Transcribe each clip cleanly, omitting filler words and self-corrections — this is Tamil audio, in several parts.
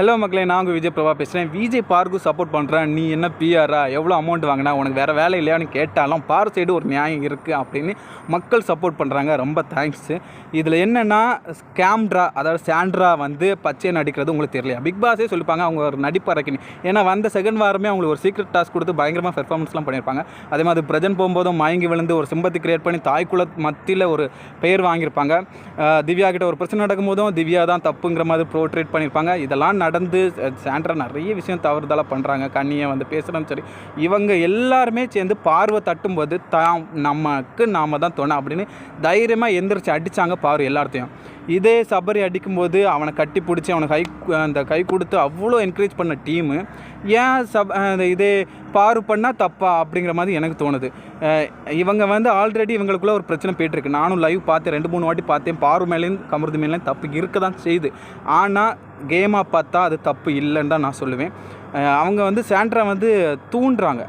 ஹலோ மக்களே, நான் உங்கள் விஜய் பிரபா பேசுகிறேன். விஜய் பார்க்கு சப்போர்ட் பண்ணுறேன். நீ என்ன பிஆரா, எவ்வளோ அமௌண்ட் வாங்கினா, உனக்கு வேறு வேலை இல்லையான்னு கேட்டாலும் பார் சைடு ஒரு நியாயம் இருக்குது அப்படின்னு மக்கள் சப்போர்ட் பண்ணுறாங்க. ரொம்ப தேங்க்ஸு. இதில் என்னென்னா ஸ்கேம்ட்ரா, அதாவது சாண்ட்ரா வந்து பச்சை நடிக்கிறது உங்களுக்கு தெரியலையா? பிக் பாஸே சொல்லிப்பாங்க அவங்க ஒரு நடிப்பறக்கினி. ஏன்னா வந்த செகண்ட் வாரமே அவங்களுக்கு ஒரு சீக்ரெட் டாஸ்க் கொடுத்து பயங்கரமாக பெர்ஃபார்மன்ஸ்லாம் பண்ணியிருப்பாங்க. அதே மாதிரி பிரஜன் போகும்போதும் மயங்கி விழுந்து ஒரு சிம்பத்தி கிரியேட் பண்ணி தாய்க்குள்ள மத்தியில் ஒரு பெயர் வாங்கியிருப்பாங்க. திவ்யா கிட்ட ஒரு பிரச்சனை நடக்கும்போதும் திவ்யா தான் தப்புங்கிற மாதிரி ப்ரோட்ரேட் பண்ணியிருப்பாங்க. இதெல்லாம் நடந்து சாண்ட்ரா நிறைய விஷயம் தவறுதலாக பண்ணுறாங்க. கண்ணியை வந்து பேசுகிறோம். சரி, இவங்க எல்லாருமே சேர்ந்து பார்வை தட்டும்போது நமக்கு நாம தான் தோணும் அப்படின்னு தைரியமாக எந்திரிச்சு அடித்தாங்க பாரு எல்லாத்தையும். இதே சபரி அடிக்கும்போது அவனை கட்டி பிடிச்சி அவனுக்கு அந்த கை கொடுத்து அவ்வளோ என்கரேஜ் பண்ண டீமு ஏன் இதே பாரு பண்ணால் தப்பா அப்படிங்கிற மாதிரி எனக்கு தோணுது. இவங்க வந்து ஆல்ரெடி இவங்களுக்குள்ளே ஒரு பிரச்சனை போய்ட்டுருக்கு. நானும் லைவ் பார்த்தேன், 2-3 வாட்டி பார்த்தேன். பாரு மேலேயும் கமருது மேலேயும் தப்பு இருக்க தான் செய்யுது. ஆனால் கேமாக பார்த்தா அது தப்பு இல்லைன்னு தான் நான் சொல்லுவேன். அவங்க வந்து சாண்ட்ரா வந்து தூண்டுறாங்க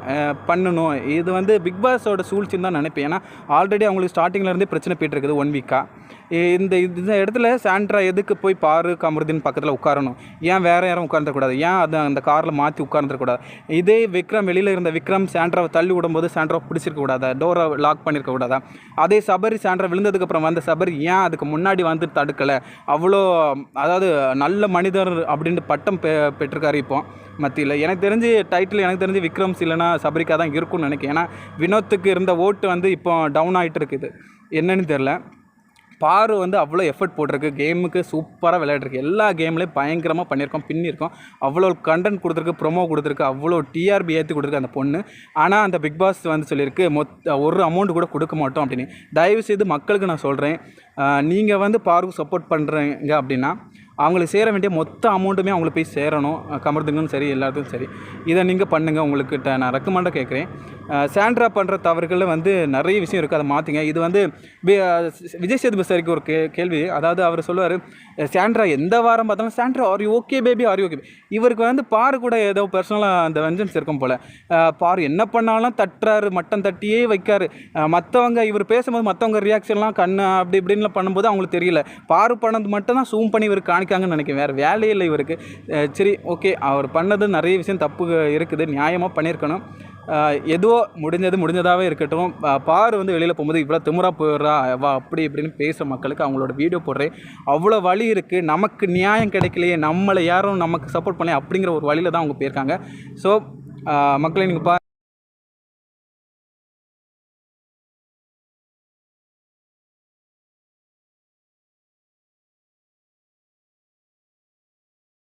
பண்ணணும். இது வந்து பிக் பாஸோட சூழ்ச்சின்னு தான் நினைப்பேன். ஏன்னா ஆல்ரெடி அவங்களுக்கு ஸ்டார்டிங்லேருந்தே பிரச்சனை போய்ட்டுருக்குது 1 வீக்காக. இந்த இடத்துல சாண்ட்ரா எதுக்கு போய் பாரு கமருதீன் பக்கத்தில் உட்காரணும்? ஏன் வேறு யாரும் உட்காந்துருக்கூடாது? ஏன் அதை அந்த காரில் மாற்றி உட்காந்துருக்கூடாது? இதே விக்ரம் வெளியில் இருந்த விக்ரம் சாண்ட்ராவை தள்ளி விடும்போது சாண்ட்ராவை பிடிச்சிருக்க கூடாதா? டோரை லாக் பண்ணியிருக்க கூடாதா? அதே சபரி சாண்ட்ரா விழுந்ததுக்கப்புறம் வந்த சபரி ஏன் அதுக்கு முன்னாடி வந்து தடுக்கலை? அவ்வளோ அதாவது நல்ல மனிதர் அப்படின்ட்டு பட்டம் பெற்றிருக்காரு இப்போ மத்தியில். எனக்கு தெரிஞ்சு டைட்டில் எனக்கு தெரிஞ்சு விக்ரம்ஸ் இல்லைனா சபரிக்கா தான் இருக்கும்னு நினைக்கிறேன். ஏன்னா வினோத்துக்கு இருந்த ஓட்டு வந்து இப்போ டவுன் ஆகிட்டு இருக்குது. என்னன்னு தெரில. பாரு வந்து அவ்வளோ எஃபர்ட் போட்டிருக்கு. கேமுக்கு சூப்பராக விளையாடுருக்கு. எல்லா கேம்லேயும் பயங்கரமாக பண்ணியிருக்கோம், பின்னிருக்கோம். அவ்வளோ கண்டென்ட் கொடுத்துருக்கு, ப்ரொமோ கொடுத்துருக்கு, அவ்வளோ டிஆர்பி ஏற்றி கொடுத்துருக்கு அந்த பொண்ணு. ஆனால் அந்த பிக் பாஸ் வந்து சொல்லியிருக்கு ஒரு அமௌண்ட் கூட கொடுக்க மாட்டோம் அப்படின்னு. தயவுசெய்து மக்களுக்கு நான் சொல்கிறேன், நீங்கள் வந்து பாருக்கு சப்போர்ட் பண்ணுறீங்க அப்படின்னா அவங்களுக்கு சேர வேண்டிய மொத்த அமௌண்ட்டுமே அவங்களுக்கு போய் சேரணும். கமருதுங்களும் சரி, எல்லாத்துக்கும் சரி. இதை நீங்கள் பண்ணுங்கள். உங்கள்கிட்ட நான் ரெக்கமெண்டாக கேட்குறேன். சாண்ட்ரா பண்ணுற தவறுகளில் வந்து நிறைய விஷயம் இருக்குது, அதை மாற்றிங்க. இது வந்து விஜய் சேதுபதி சாருக்கு ஒரு கேள்வி. அதாவது அவர் சொல்லுவார், சாண்ட்ரா எந்த வாரம் பார்த்தாலும் Sandra are you okay baby, are you okay. இவருக்கு வந்து பாரு கூட ஏதோ பர்சனலாக அந்த வெஞ்சன்ஸ் இருக்கும் போல். பாரு என்ன பண்ணாலும் தட்டுறாரு, மட்டம் தட்டியே வைக்காரு. மற்றவங்க இவர் பேசும்போது மற்றவங்க ரியாக்ஷன்லாம் கண்ணு அப்படி இப்படின்லாம் பண்ணும்போது அவங்களுக்கு தெரியல. பாரு பண்ணது மட்டும் தான் சூம் பண்ணி இவர் காணிக்காங்கன்னு நினைக்கிறேன். வேறு வேலையே இல்லை இவருக்கு. சரி, ஓகே, அவர் பண்ணது நிறைய விஷயம் தப்பு இருக்குது, நியாயமாக பண்ணியிருக்கணும். எதுவோ முடிஞ்சதாகவே இருக்கட்டும். பாரு வந்து வெளியில் போகும்போது இவ்வளோ திமுறா போயிடுறா வா அப்படி இப்படின்னு பேசுகிற மக்களுக்கு அவங்களோட வீடியோ போடுறேன். அவ்வளோ வழி இருக்குது. நமக்கு நியாயம் கிடைக்கலையே, நம்மளை யாரும் நமக்கு சப்போர்ட் பண்ணல அப்படிங்கிற ஒரு வழியில் தான் அவங்க போயிருக்காங்க. ஸோ மக்களை நீங்கள்